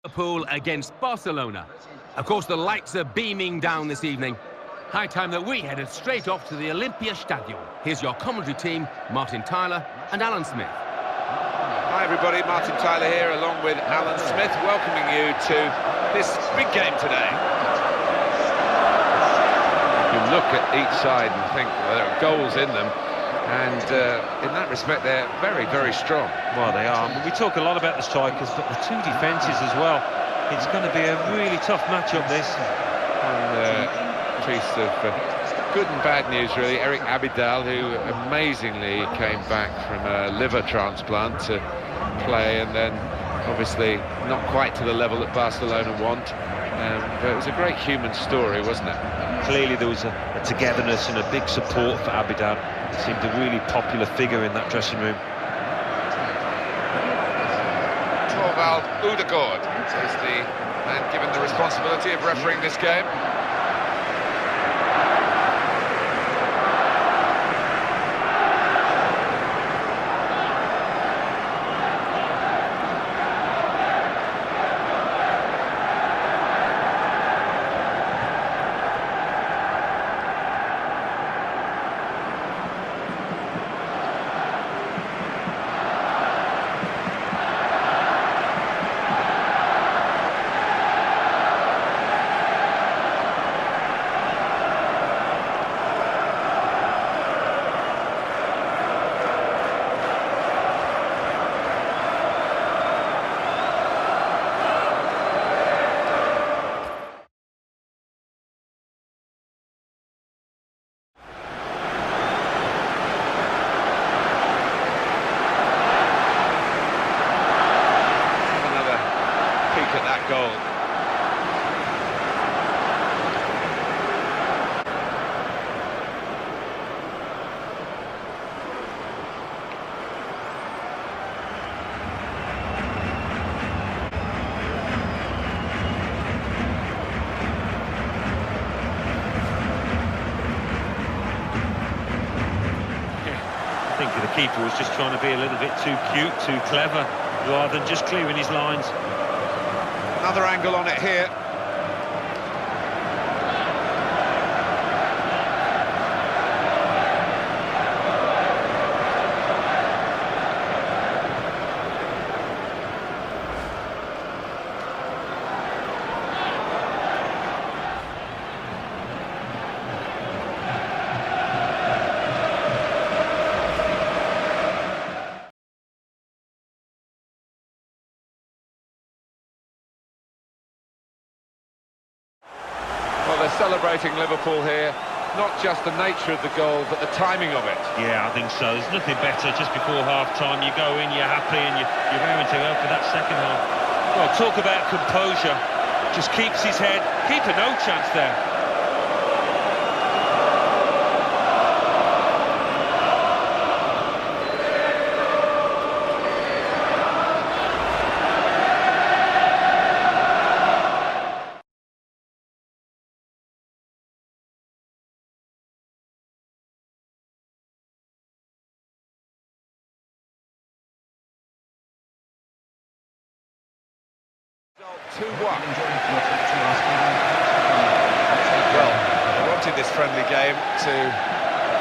Liverpool against Barcelona. Of course, the lights are beaming down this evening. High time that we headed straight off to the Olympiastadion. Here's your commentary team, Martin Tyler and Alan Smith. Hi everybody, Martin Tyler here along with Alan Smith, welcoming you to this big game today. You look at each side and think there are goals in them, and in that respect they're very, very strong. Well, they are. I mean, we talk a lot about the strikers, but the two defences as well. It's going to be a really tough matchup, this. And a piece of good and bad news, really. Eric Abidal, who amazingly came back from a liver transplant to play, and then obviously not quite to the level that Barcelona want. But it was a great human story, wasn't it? Clearly there was a togetherness and a big support for Abidal. He seemed a really popular figure in that dressing room. Thorvald Udegaard is the man given the responsibility of refereeing this game. At that goal. I think the keeper was just trying to be a little bit too cute, too clever, rather than just clearing his lines. Another angle on it here. Well, they're celebrating Liverpool here, not just the nature of the goal, but the timing of it. Yeah, I think so. There's nothing better just before half-time. You go in, you're happy, and you're raring to go for that second half. Well, talk about composure. Just keeps his head. Keeper no chance there. Well, they wanted this friendly game to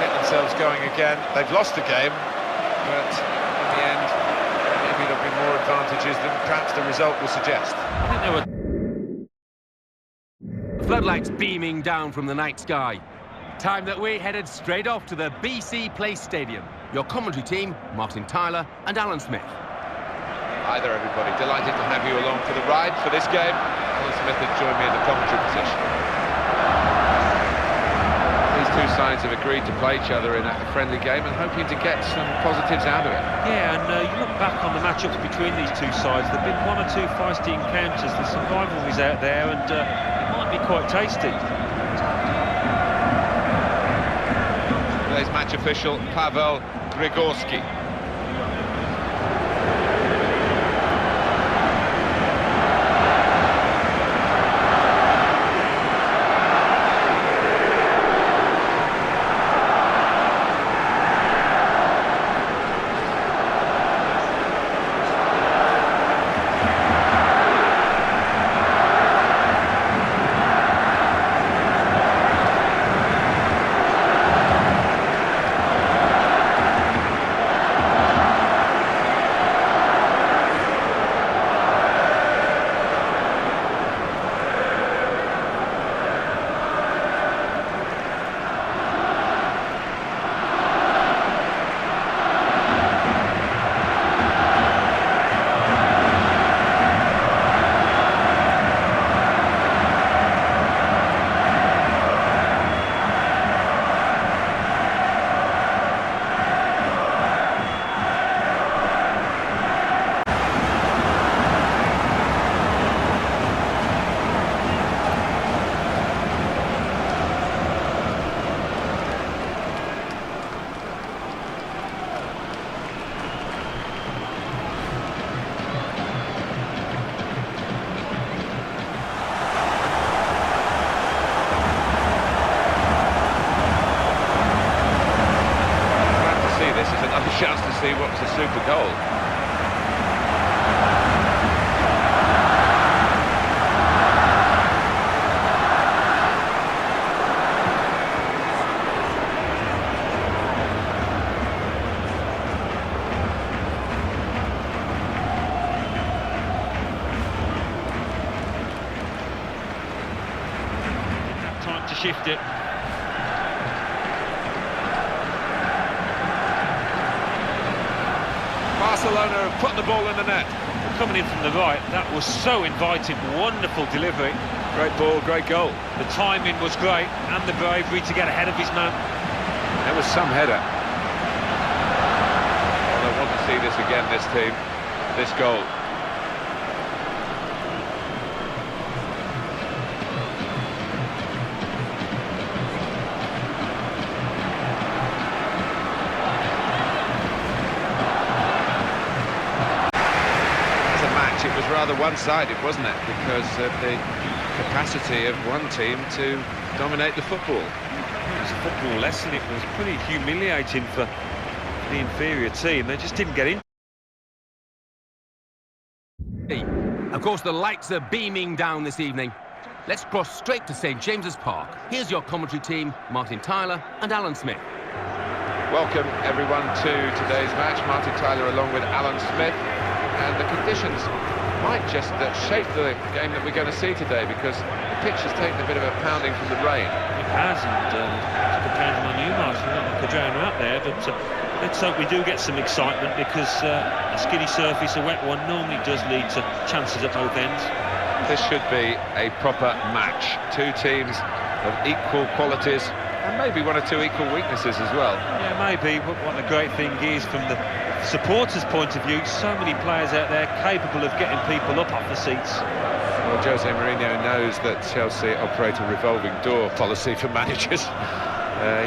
get themselves going again. They've lost the game, but in the end, maybe there'll be more advantages than perhaps the result will suggest. I think there were floodlights beaming down from the night sky. Time that we headed straight off to the BC Place Stadium. Your commentary team, Martin Tyler and Alan Smith. Hi there everybody, delighted to have you along for the ride for this game. Alan Smith has joined me in the commentary position. These two sides have agreed to play each other in a friendly game and hoping to get some positives out of it. Yeah, and you look back on the matchups between these two sides, there have been one or two feisty encounters. There's some rivalries out there, and it might be quite tasty. Today's match official, Pavel Grigorsky. see what was a super goal. Time to shift it. Barcelona have put the ball in the net. Coming in from the right, that was so inviting, wonderful delivery. Great ball, great goal. The timing was great, and the bravery to get ahead of his man. There was some header. Well, I want to see this again, this team, this goal. It was rather one-sided, wasn't it? Because of the capacity of one team to dominate the football. It was a football lesson. It was pretty humiliating for the inferior team. They just didn't get in. Of course, the lights are beaming down this evening. Let's cross straight to St James's Park. Here's your commentary team, Martin Tyler and Alan Smith. Welcome, everyone, to today's match. Martin Tyler along with Alan Smith. And the conditions might just shape the game that we're going to see today, because the pitch has taken a bit of a pounding from the rain. It has, and took a pounding on you, Martin. Not like a drowner out there, but let's hope we do get some excitement, because a skinny surface, a wet one, normally does lead to chances at both ends. This should be a proper match. Two teams of equal qualities, and maybe one or two equal weaknesses as well. Yeah, maybe, but what the great thing is, from the supporters' point of view, so many players out there capable of getting people up off the seats. Well, Jose Mourinho knows that Chelsea operate a revolving door policy for managers.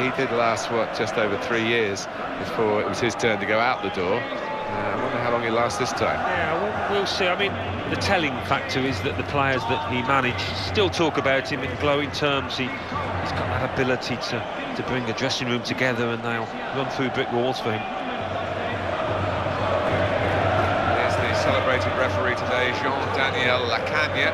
He did last, just over 3 years before it was his turn to go out the door. I wonder how long he'll last this time. Yeah, we'll see. I mean, the telling factor is that the players that he managed still talk about him in glowing terms. He's got that ability to bring a dressing room together, and they'll run through brick walls for him. There's the celebrated referee today, Jean-Daniel Lacagne.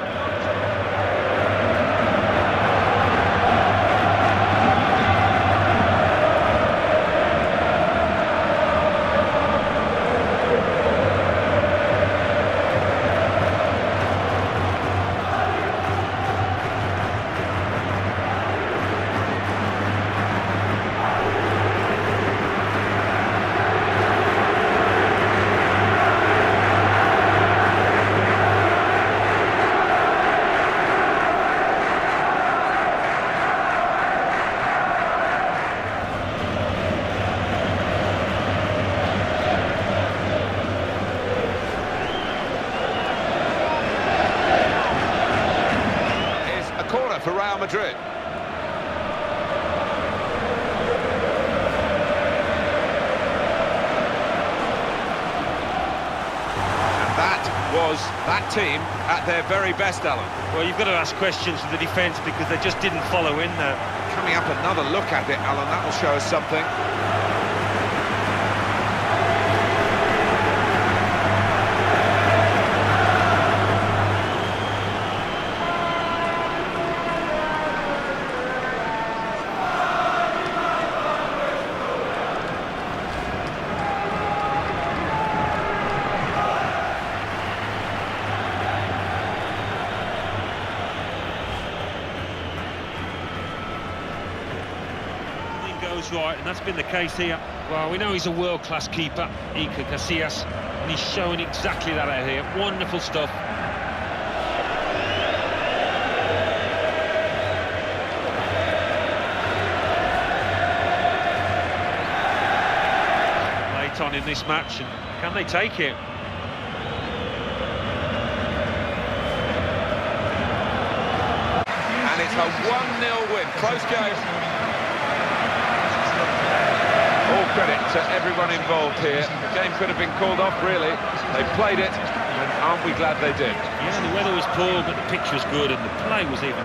For Real Madrid. And that was that team at their very best, Alan. Well, you've got to ask questions of the defence, because they just didn't follow in there. Coming up, another look at it, Alan, that will show us something. Right, and that's been the case here. Well, we know he's a world-class keeper, Iker Casillas, and he's showing exactly that out here. Wonderful stuff. Late on in this match, and can they take it? And it's a 1-0 win. Close game. All credit to everyone involved here. The game could have been called off, really. They played it, and aren't we glad they did? Yeah, the weather was poor, but the pitch was good, and the play was even